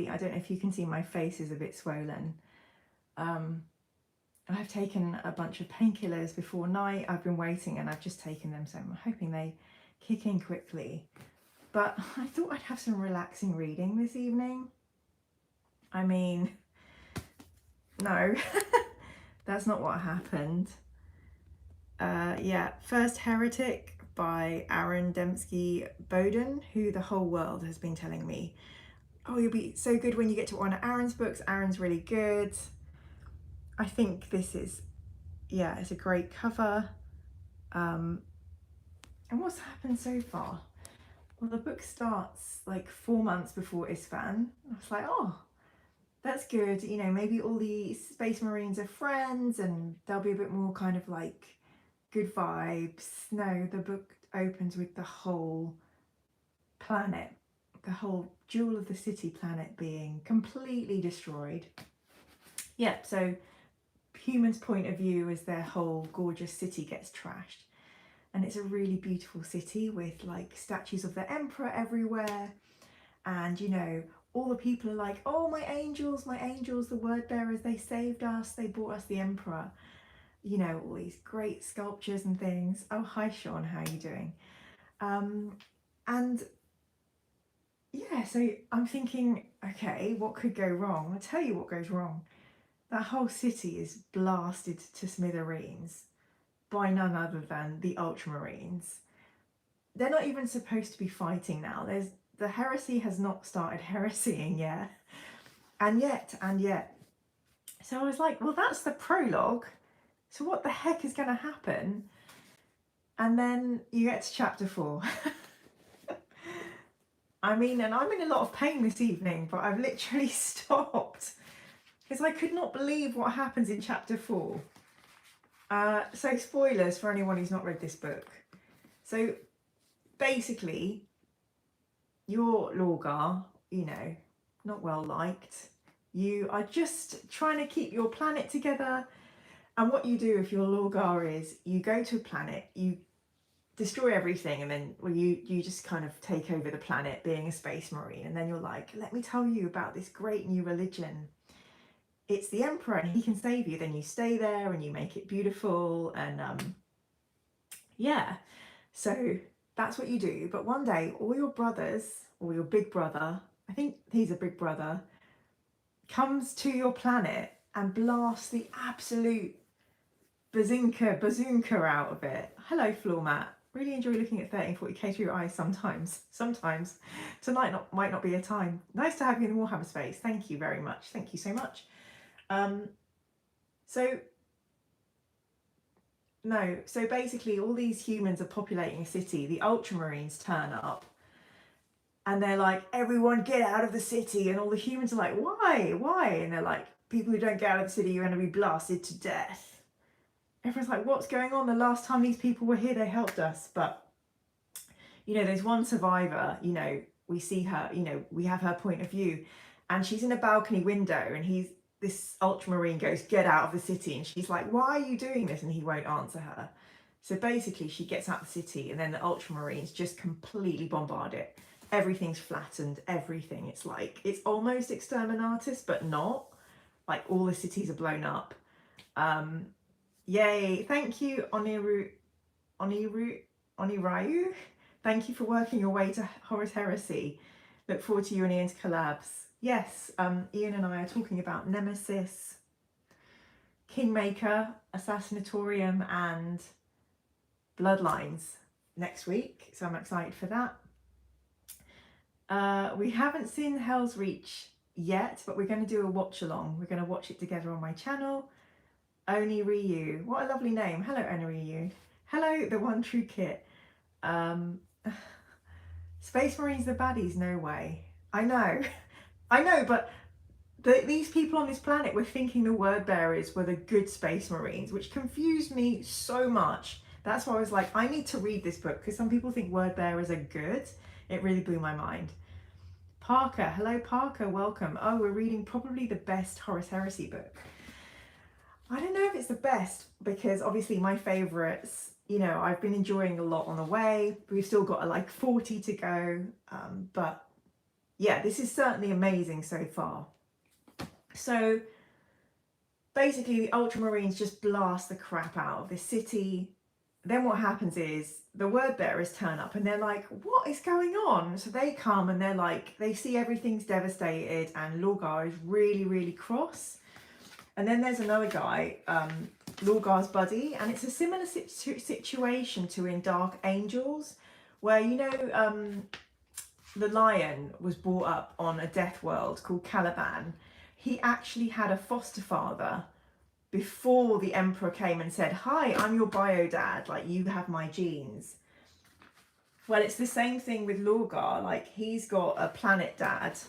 I don't know if you can see, my face is a bit swollen. I've taken a bunch of painkillers before night. I've been waiting and I've just taken them, so I'm hoping they kick in quickly. But I thought I'd have some relaxing reading this evening. I mean, no, that's not what happened. Yeah, first Heretic by Aaron Dembski Bowden, who the whole world has been telling me, oh, you'll be so good when you get to one of Aaron's books. Aaron's really good. I think this is, yeah, it's a great cover. And what's happened so far? Well, the book starts like 4 months before Isfan. I was like, oh, that's good. You know, maybe all the Space Marines are friends and there'll be a bit more kind of like good vibes. No, the book opens with the whole planet, the whole Jewel of the City planet being completely destroyed. Yeah, so humans' point of view as their whole gorgeous city gets trashed. And it's a really beautiful city with like statues of the emperor everywhere. And, you know, all the people are like, oh, my angels, the word bearers, they saved us, they brought us the emperor. You know, all these great sculptures and things. Oh, hi, Sean, how are you doing? And yeah, so I'm thinking, okay, what could go wrong? I'll tell you what goes wrong. That whole city is blasted to smithereens by none other than the ultramarines. They're not even supposed to be fighting now. The heresy has not started heresying yet. And yet. So I was like, well, that's the prologue. So what the heck is going to happen? And then you get to chapter 4. I mean, and I'm in a lot of pain this evening, but I've literally stopped because I could not believe what happens in chapter 4. So spoilers for anyone who's not read this book. So basically, you're Lorgar, you know, not well liked. You are just trying to keep your planet together. And what you do if you're Lorgar is you go to a planet, you destroy everything, and then you just kind of take over the planet being a space marine. And then you're like, let me tell you about this great new religion. It's the emperor and he can save you. Then you stay there and you make it beautiful. And yeah, so that's what you do. But one day all your brothers, or your big brother, I think he's a big brother, comes to your planet and blasts the absolute bazooka out of it. Hello, floor mat. Really enjoy looking at 1340k through your eyes sometimes. Tonight might not be a time. Nice to have you in the Warhammer space. Thank you very much. Thank you so much. So basically all these humans are populating a city. The ultramarines turn up and they're like, everyone get out of the city. And all the humans are like, why? And they're like, people who don't get out of the city, you're going to be blasted to death. Everyone's like, what's going on? The last time these people were here, they helped us. But, you know, there's one survivor, you know, we see her, you know, we have her point of view, and she's in a balcony window, and this ultramarine goes, get out of the city. And she's like, why are you doing this? And he won't answer her. So basically she gets out of the city, and then the ultramarines just completely bombard it. Everything's flattened, everything. It's like, it's almost exterminatus, but not. Like all the cities are blown up. Yay, thank you, Onirayu. Thank you for working your way to Horus Heresy. Look forward to you and Ian's collabs. Yes, Ian and I are talking about Nemesis, Kingmaker, Assassinatorium, and Bloodlines next week, so I'm excited for that. We haven't seen Hell's Reach yet, but we're going to do a watch along. We're going to watch it together on my channel. Oni Ryu, what a lovely name. Hello, Oni Ryu. Hello, the one true kit. Space Marines, the baddies, no way. I know, but these people on this planet were thinking the word bearers were the good Space Marines, which confused me so much. That's why I was like, I need to read this book, because some people think word bearers are good. It really blew my mind. Parker, hello Parker, welcome. Oh, we're reading probably the best Horus Heresy book. I don't know if it's the best, because obviously my favourites, you know, I've been enjoying a lot on the way. We've still got like 40 to go, but yeah, this is certainly amazing so far. So basically the ultramarines just blast the crap out of this city. Then what happens is the word bearers turn up and they're like, what is going on? So they come and they're like, they see everything's devastated and Lorgar is really, really cross. And then there's another guy, Lorgar's buddy, and it's a similar situation to in Dark Angels, where, you know, the lion was brought up on a death world called Caliban. He actually had a foster father before the emperor came and said, hi, I'm your bio dad, like you have my genes. Well, it's the same thing with Lorgar. Like, he's got a planet dad.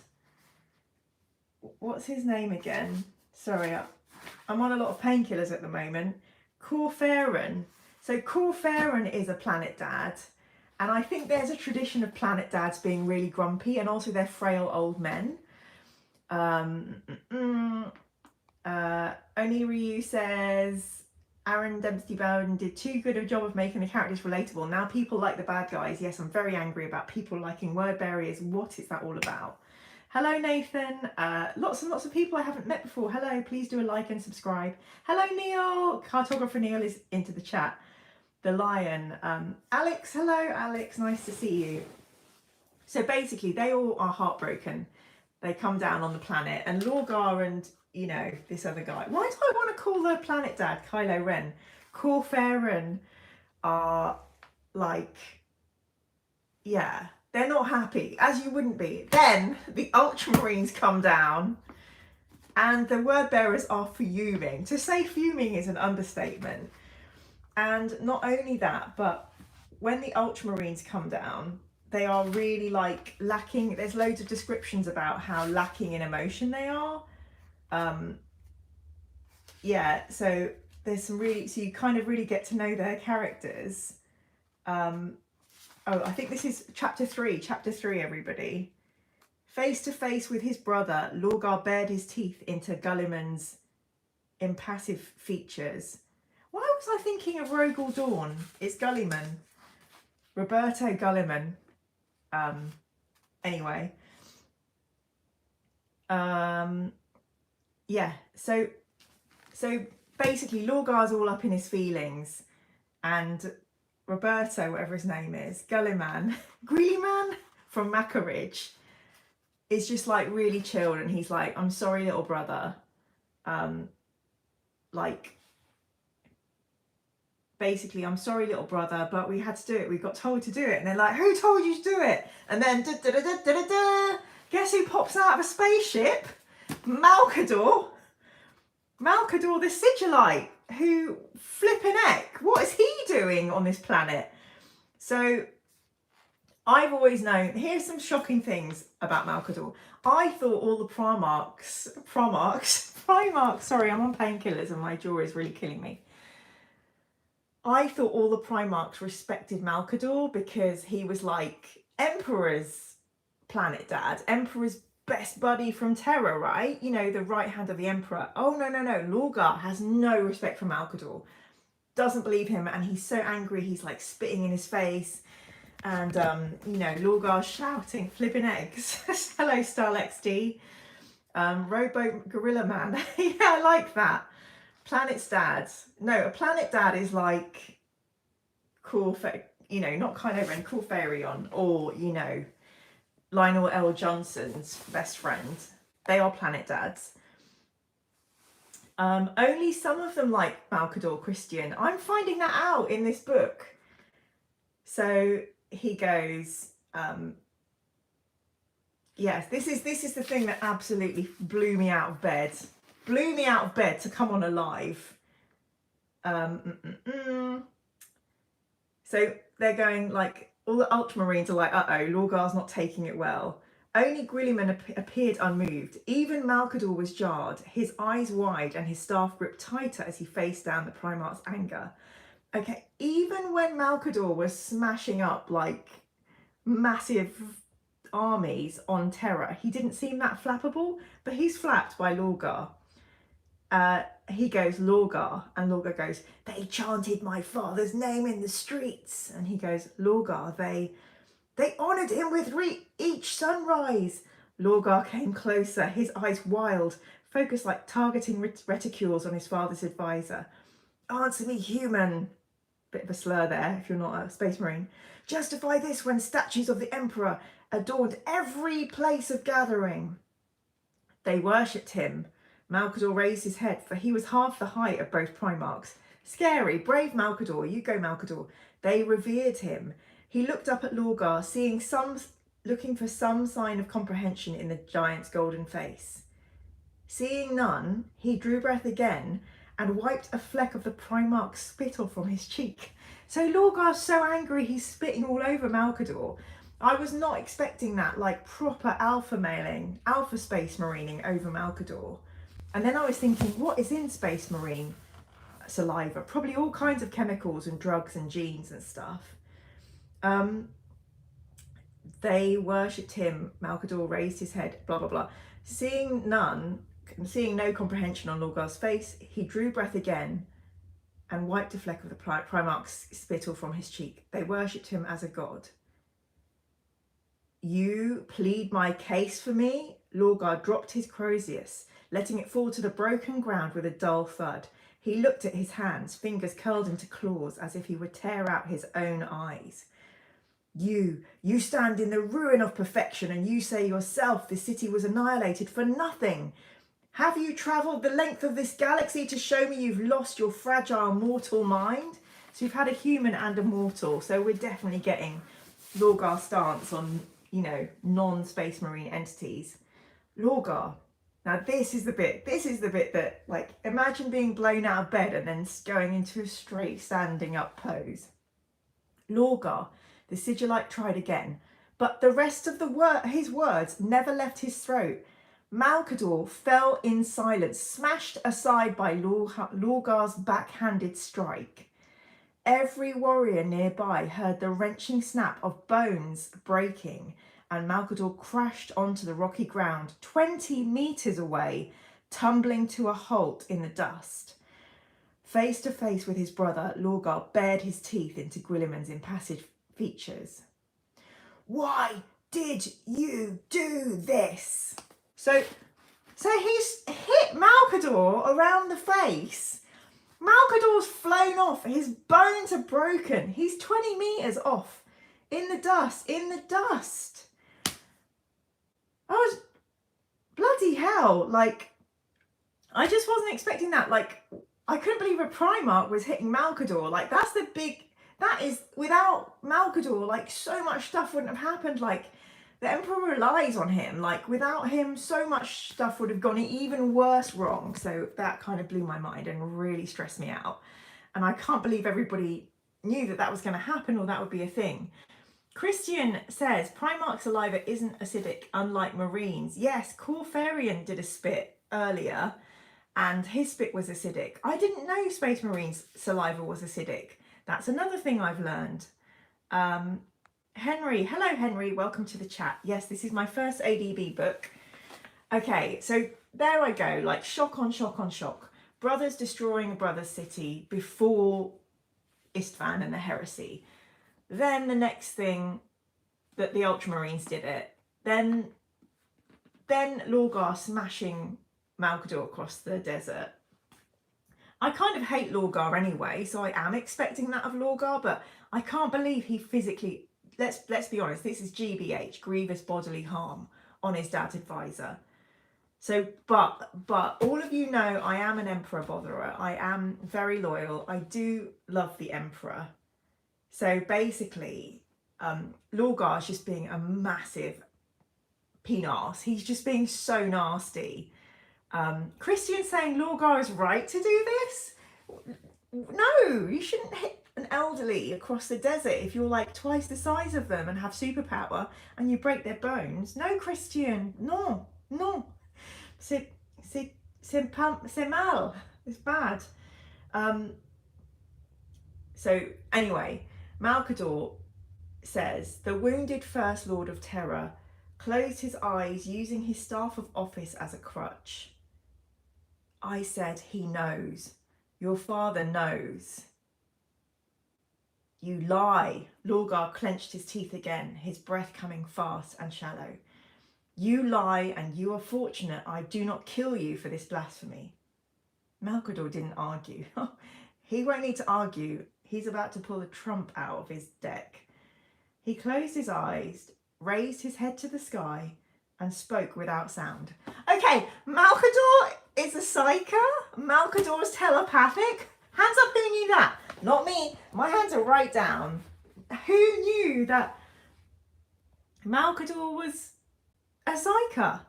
What's his name again? Sorry, I'm on a lot of painkillers at the moment. Corferan. So Corferan is a planet dad. And I think there's a tradition of planet dads being really grumpy, and also they're frail old men. Oniryu says, Aaron Dempsey Bowden did too good a job of making the characters relatable. Now people like the bad guys. Yes, I'm very angry about people liking word barriers. What is that all about? Hello, Nathan. Lots and lots of people I haven't met before. Hello, please do a like and subscribe. Hello, Neil. Cartographer Neil is into the chat. The lion. Alex, hello, Alex. Nice to see you. So basically, they all are heartbroken. They come down on the planet, and Lorgar and, you know, this other guy. Why do I want to call the planet dad Kylo Ren? Corferan are like, yeah, they're not happy, as you wouldn't be. Then the ultramarines come down and the word bearers are fuming. To say fuming is an understatement. And not only that, but when the ultramarines come down, they are really like lacking. There's loads of descriptions about how lacking in emotion they are. Yeah, so there's some really, so you kind of really get to know their characters. Oh, I think this is chapter 3, everybody. Face to face with his brother, Lorgar bared his teeth into Gulliman's impassive features. Why was I thinking of Rogel Dawn? It's Gulliman. Roberto Gulliman. Anyway. Yeah, so basically Lorgar's all up in his feelings, and Roberto, whatever his name is, Gulliman from Macaridge, is just like really chilled, and he's like, I'm sorry, little brother. Like, basically, I'm sorry, little brother, but we had to do it. We got told to do it. And they're like, who told you to do it? And then, guess who pops out of a spaceship? Malcador. Malcador the Sigillite, who flipping heck, what is he doing on this planet? So I've always known, here's some shocking things about Malcador. I thought all the Primarchs, sorry, I'm on painkillers and my jaw is really killing me. I thought all the Primarchs respected Malcador because he was like Emperor's planet dad, Emperor's best buddy from Terra, right? You know, the right hand of the Emperor. Oh, no. Lorgar has no respect for Malcador. Doesn't believe him, and he's so angry, he's like spitting in his face. And, you know, Lorgar's shouting, flipping eggs. Hello, StarLXD. Robo Gorilla Man. Yeah, I like that. Planet's dad. No, a planet dad is like you know, not Kylo Ren, Corfarion, or, you know, Lionel L. Johnson's best friend. They are planet dads. Only some of them like Malcador Christian. I'm finding that out in this book. So he goes, yes, this is the thing that absolutely blew me out of bed. Blew me out of bed to come on alive. So they're going like, all the ultramarines are like, uh-oh, Lorgar's not taking it well. Only Grilliman appeared unmoved. Even Malcador was jarred, his eyes wide and his staff gripped tighter as he faced down the Primarch's anger. Okay, even when Malcador was smashing up like massive armies on Terra, he didn't seem that flappable, but he's flapped by Lorgar. He goes, Lorgar, and Lorgar goes, they chanted my father's name in the streets. And he goes, Lorgar, they honoured him with each sunrise. Lorgar came closer, his eyes wild, focused like targeting reticules on his father's advisor. Answer me, human. Bit of a slur there if you're not a space marine. Justify this when statues of the Emperor adorned every place of gathering. They worshipped him. Malcador raised his head, for he was half the height of both Primarchs. Scary, brave Malcador, you go Malcador. They revered him. He looked up at Lorgar, looking for some sign of comprehension in the giant's golden face. Seeing none, he drew breath again and wiped a fleck of the Primarch's spittle from his cheek. So Lorgar's so angry he's spitting all over Malcador. I was not expecting that, like proper alpha space marining over Malcador. And then I was thinking, what is in space marine saliva? Probably all kinds of chemicals and drugs and genes and stuff. They worshipped him. Malcador raised his head, blah, blah, blah. Seeing no comprehension on Lorgar's face, he drew breath again and wiped a fleck of the Primarch's spittle from his cheek. They worshipped him as a god. You plead my case for me? Lorgar dropped his Crozius, letting it fall to the broken ground with a dull thud. He looked at his hands, fingers curled into claws as if he would tear out his own eyes. You stand in the ruin of perfection, and you say yourself this city was annihilated for nothing. Have you travelled the length of this galaxy to show me you've lost your fragile mortal mind? So you've had a human and a mortal, so we're definitely getting Lorgar's stance on, non-space marine entities. Lorgar. Now this is the bit that, like, imagine being blown out of bed and then going into a straight standing up pose. Lorgar, the sigillite tried again, but the rest of his words never left his throat. Malcador fell in silence, smashed aside by Lorgar's backhanded strike. Every warrior nearby heard the wrenching snap of bones breaking, and Malcador crashed onto the rocky ground 20 meters away, tumbling to a halt in the dust. Face to face with his brother, Lorgar bared his teeth into Guilliman's impassive features. Why did you do this? So he's hit Malcador around the face. Malcador's flown off. His bones are broken. He's 20 meters off in the dust. I was bloody hell. Like, I just wasn't expecting that. Like, I couldn't believe a Primarch was hitting Malcador. Like, that is, without Malcador, like, so much stuff wouldn't have happened. Like, the Emperor relies on him. Like, without him, so much stuff would have gone even worse wrong. So that kind of blew my mind and really stressed me out. And I can't believe everybody knew that was going to happen or that would be a thing. Christian says, Primarch saliva isn't acidic, unlike Marines. Yes, Corfarian did a spit earlier, and his spit was acidic. I didn't know Space Marines' saliva was acidic. That's another thing I've learned. Henry, hello Henry, welcome to the chat. Yes, this is my first ADB book. Okay, so there I go, like shock on shock on shock. Brothers destroying a brother's city before Istvan and the heresy. Then the next thing, that the ultramarines did it. Then Lorgar smashing Malcador across the desert. I kind of hate Lorgar anyway, so I am expecting that of Lorgar, but I can't believe he physically, let's be honest, this is GBH, grievous bodily harm, on his dad's advisor. So, but all of you know I am an Emperor botherer. I am very loyal. I do love the Emperor. So basically, Lorgar is just being a massive penis. He's just being so nasty. Christian saying Lorgar is right to do this? No, you shouldn't hit an elderly across the desert if you're like twice the size of them and have superpower and you break their bones. No, Christian, no. C'est mal. It's bad. So anyway, Malcador says, the wounded First Lord of Terror closed his eyes using his staff of office as a crutch. I said, he knows. Your father knows. You lie. Lorgar clenched his teeth again, his breath coming fast and shallow. You lie, and you are fortunate I do not kill you for this blasphemy. Malcador didn't argue. He won't need to argue. He's about to pull a trump out of his deck. He closed his eyes, raised his head to the sky, and spoke without sound. Okay, Malcador is a psyker. Malcador is telepathic. Hands up who knew that. Not me. My hands are right down. Who knew that Malcador was a psyker?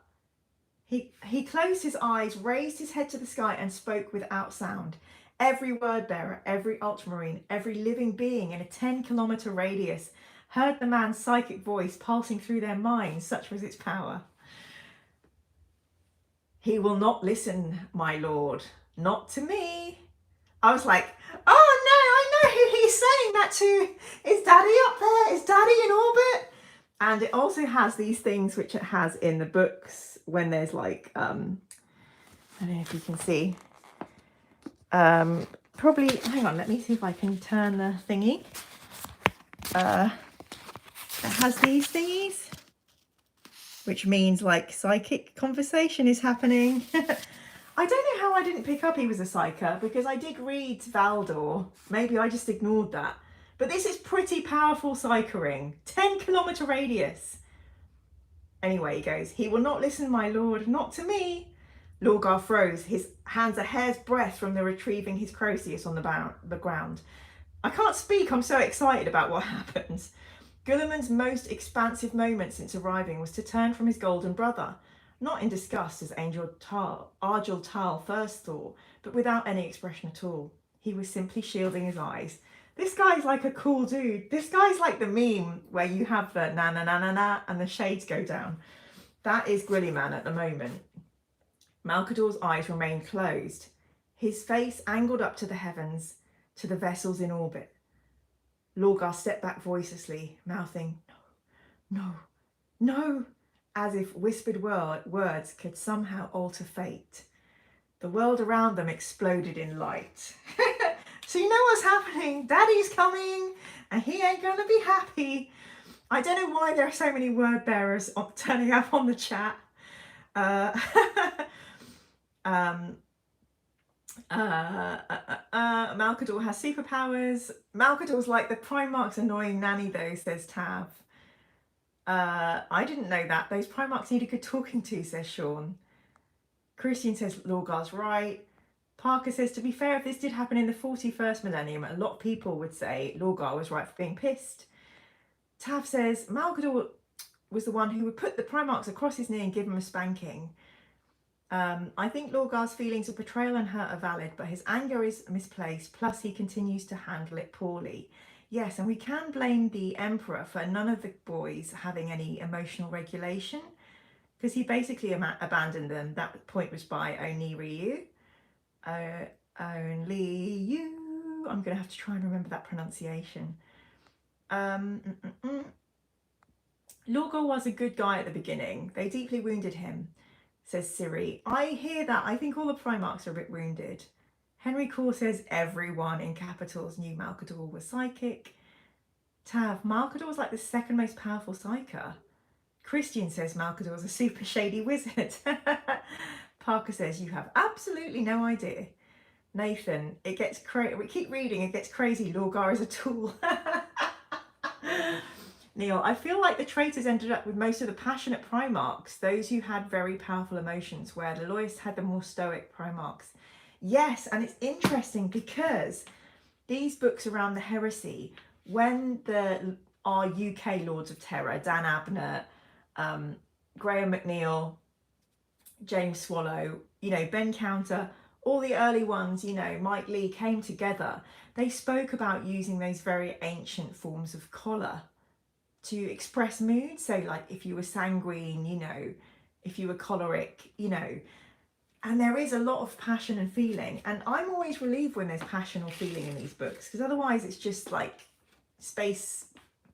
He closed his eyes, raised his head to the sky, and spoke without sound. Every word bearer, every ultramarine, every living being in a 10-kilometer radius heard the man's psychic voice pulsing through their minds, such was its power. He will not listen, my lord, not to me. I was like, oh no, I know who he's saying that to. Is Daddy up there? Is Daddy in orbit? And it also has these things which it has in the books when there's like, I don't know if you can see. Probably, hang on, let me see if I can turn the thingy. It has these thingies, which means like psychic conversation is happening. I don't know how I didn't pick up he was a psyker, because I did read Valdor. Maybe I just ignored that. But this is pretty powerful psychering. 10-kilometer radius. Anyway, he goes, he will not listen, my lord, not to me. Lorgar froze, his hands a hair's breadth from the retrieving his Croesus on the ground. I can't speak, I'm so excited about what happens. Guilliman's most expansive moment since arriving was to turn from his golden brother, not in disgust as Argel Tal first thought, but without any expression at all. He was simply shielding his eyes. This guy's like a cool dude. This guy's like the meme where you have the na na na na na and the shades go down. That is Guilliman at the moment. Malcador's eyes remained closed, his face angled up to the heavens, to the vessels in orbit. Lorgar stepped back voicelessly, mouthing, no, no, no, as if whispered words could somehow alter fate. The world around them exploded in light. So you know what's happening. Daddy's coming, and he ain't going to be happy. I don't know why there are so many word bearers turning up on the chat. Malcador has superpowers. Malcador's like the Primarch's annoying nanny though, says Tav. I didn't know that. Those Primarchs need a good talking to, says Sean. Christian says Lorgar's right. Parker says, to be fair, if this did happen in the 41st millennium, a lot of people would say Lorgar was right for being pissed. Tav says, Malcador was the one who would put the Primarchs across his knee and give him a spanking. I think Lorgar's feelings of betrayal and hurt are valid, but his anger is misplaced, plus he continues to handle it poorly. Yes, and we can blame the Emperor for none of the boys having any emotional regulation, because he basically abandoned them. That point was by Only Ryu. Only you. I'm going to have to try and remember that pronunciation. Lorgar was a good guy at the beginning. They deeply wounded him, says Siri. I hear that. I think all the Primarchs are a bit wounded. Henry Core says everyone in capitals knew Malcador was psychic. Tav, Malcador was like the second most powerful psyker. Christian says Malcador was a super shady wizard. Parker says you have absolutely no idea. Nathan, it gets crazy. We keep reading, it gets crazy. Lorgar is a tool. Neil, I feel like the traitors ended up with most of the passionate Primarchs, those who had very powerful emotions, where the loyalists had the more stoic Primarchs. Yes, and it's interesting because these books around the heresy, when our UK Lords of Terror, Dan Abnett, Graham McNeil, James Swallow, Ben Counter, all the early ones, Mike Lee came together. They spoke about using those very ancient forms of color to express mood. So like if you were sanguine, if you were choleric, and there is a lot of passion and feeling. And I'm always relieved when there's passion or feeling in these books, because otherwise it's just like space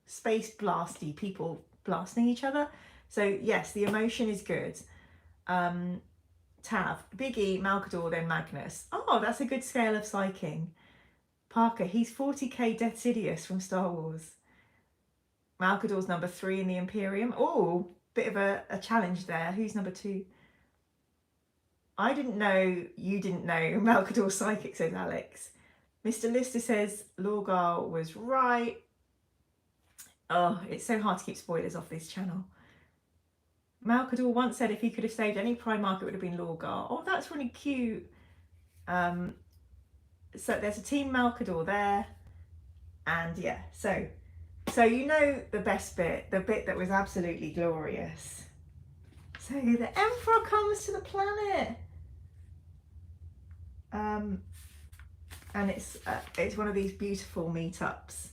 blasty people blasting each other. So yes, the emotion is good. Tav, Big E, Malcador, then Magnus. Oh, that's a good scale of psyching. Parker, he's 40k Death Sidious from Star Wars. Malcador's number 3 in the Imperium. Oh, bit of a challenge there. Who's number 2? I didn't know, you didn't know. Malcador Psychic, says Alex. Mr. Lister says Lorgar was right. Oh, it's so hard to keep spoilers off this channel. Malcador once said if he could have saved any Primarch, it would have been Lorgar. Oh, that's really cute. So there's a team Malcador there. And yeah, so you know the best bit, the bit that was absolutely glorious. So the Emperor comes to the planet. And it's one of these beautiful meetups.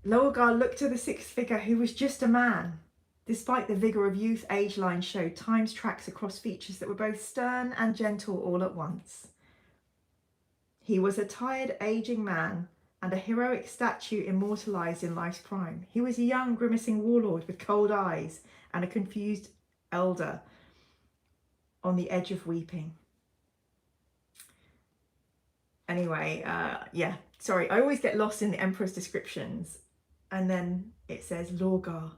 Lorgar looked to the 6th figure, who was just a man. Despite the vigour of youth, age lines showed time's tracks across features that were both stern and gentle all at once. He was a tired, ageing man, and a heroic statue immortalised in life's prime. He was a young, grimacing warlord with cold eyes and a confused elder on the edge of weeping. Anyway, yeah, sorry, I always get lost in the Emperor's descriptions. And then it says, Lorgar,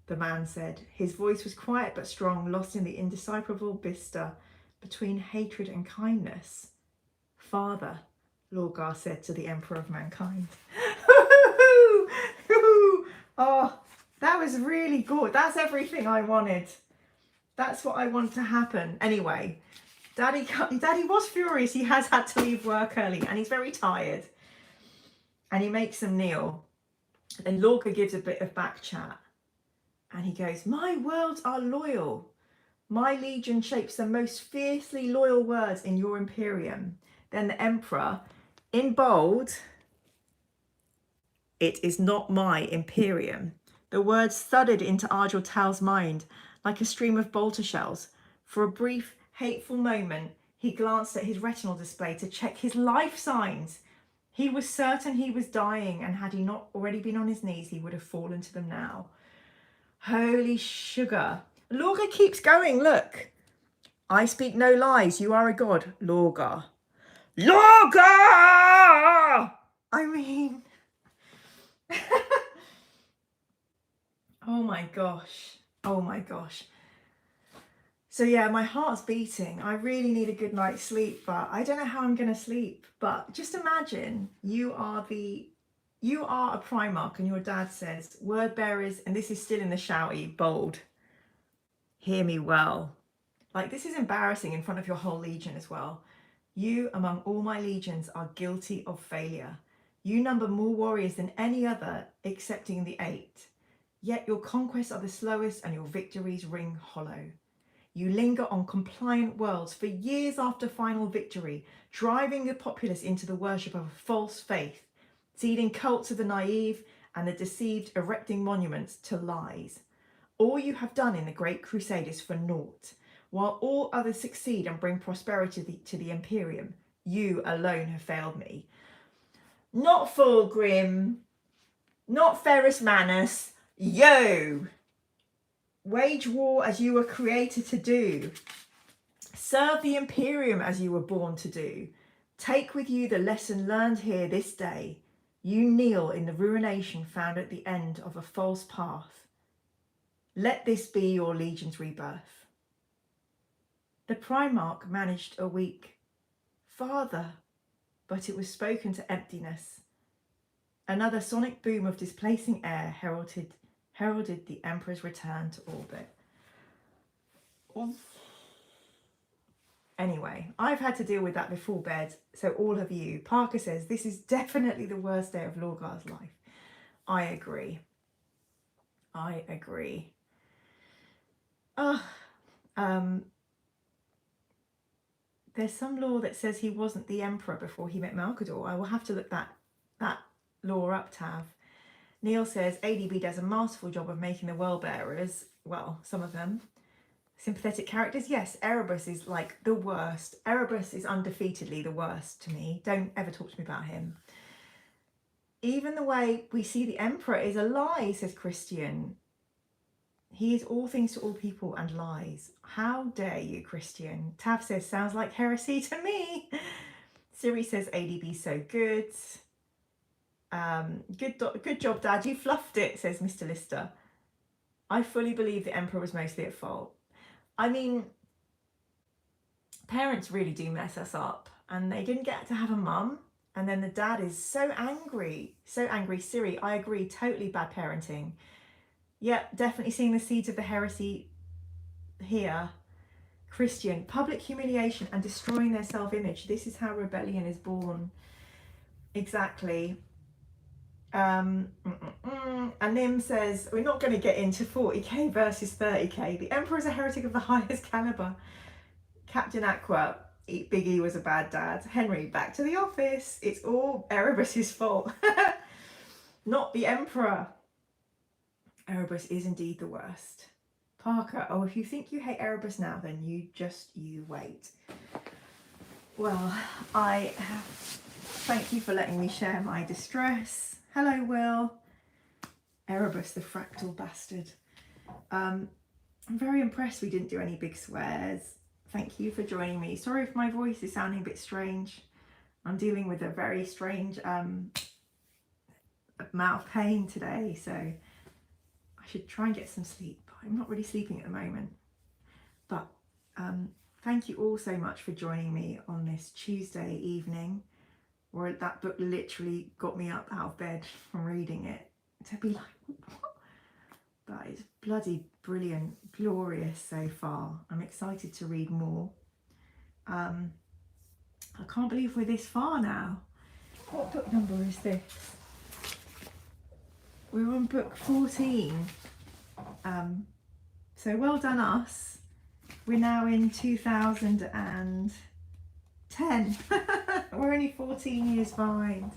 the man said. His voice was quiet but strong, lost in the indecipherable vista between hatred and kindness. Father, Lorgar said to the Emperor of Mankind. Oh, that was really good. That's everything I wanted. That's what I want to happen. Anyway, Daddy was furious. He has had to leave work early and he's very tired. And he makes them kneel. And Lorgar gives a bit of back chat. And he goes, my worlds are loyal. My legion shapes the most fiercely loyal words in your Imperium. Then the Emperor, in bold, it is not my Imperium. The words thudded into Ardril Tal's mind like a stream of bolter shells. For a brief, hateful moment, he glanced at his retinal display to check his life signs. He was certain he was dying, and had he not already been on his knees, he would have fallen to them now. Holy sugar. Lorgar keeps going, look. I speak no lies, you are a god, Lorgar. Lorgar! I mean... oh my gosh. Oh my gosh. So yeah, my heart's beating. I really need a good night's sleep, but I don't know how I'm going to sleep. But just imagine you are a Primarch and your dad says, word bearers, and this is still in the shouty, bold, hear me well. Like, this is embarrassing in front of your whole legion as well. You, among all my legions, are guilty of failure. You number more warriors than any other, excepting the 8. Yet your conquests are the slowest and your victories ring hollow. You linger on compliant worlds for years after final victory, driving the populace into the worship of a false faith, seeding cults of the naive and the deceived, erecting monuments to lies. All you have done in the Great Crusade is for naught. While all others succeed and bring prosperity to the Imperium, you alone have failed me. Not Fulgrim, not Ferrus Manus, you! Wage war as you were created to do. Serve the Imperium as you were born to do. Take with you the lesson learned here this day. You kneel in the ruination found at the end of a false path. Let this be your legion's rebirth. The Primarch managed a weak father, but it was spoken to emptiness. Another sonic boom of displacing air heralded the Emperor's return to orbit. Anyway, I've had to deal with that before bed, so all of you. Parker says, this is definitely the worst day of Lorgar's life. I agree. I agree. There's some lore that says he wasn't the Emperor before he met Malcador. I will have to look that lore up, Tav. Neil says, ADB does a masterful job of making the world bearers, well, some of them, sympathetic characters. Yes, Erebus is like the worst. Erebus is undefeatedly the worst to me. Don't ever talk to me about him. Even the way we see the Emperor is a lie, says Christian. He is all things to all people and lies. How dare you, Christian? Tav says, sounds like heresy to me. Siri says, ADB so good. Good job, Dad. You fluffed it, says Mr. Lister. I fully believe the emperor was mostly at fault. I mean, parents really do mess us up, and they didn't get to have a mum, and then the dad is so angry. Siri, I agree, totally bad parenting. Yep, definitely seeing the seeds of the heresy here. Christian, public humiliation and destroying their self-image. This is how rebellion is born. Exactly. And Nim says, we're not going to get into 40k versus 30k. The Emperor is a heretic of the highest caliber. Captain Aqua, Big E was a bad dad. Henry, back to the office. It's all Erebus's fault. Not the Emperor. Erebus is indeed the worst. Parker, oh, if you think you hate Erebus now, then you wait. Well, thank you for letting me share my distress. Hello, Will. Erebus, the fractal bastard. I'm very impressed we didn't do any big swears. Thank you for joining me. Sorry if my voice is sounding a bit strange. I'm dealing with a very strange mouth pain today, so I should try and get some sleep. I'm not really sleeping at the moment. But thank you all so much for joining me on this Tuesday evening, where that book literally got me up out of bed from reading it. To be like, what? But it's bloody brilliant, glorious so far. I'm excited to read more. I can't believe we're this far now. What book number is this? We're on book 14. So well done us. We're now in 2010. We're only 14 years behind.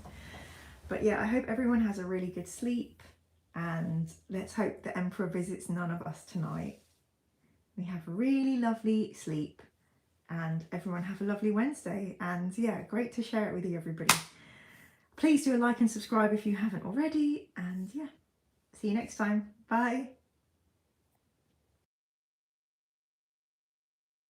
But yeah, I hope everyone has a really good sleep, and let's hope the Emperor visits none of us tonight. We have a really lovely sleep, and everyone have a lovely Wednesday. And yeah, great to share it with you, everybody. Please do a like and subscribe if you haven't already, and yeah, see you next time. Bye.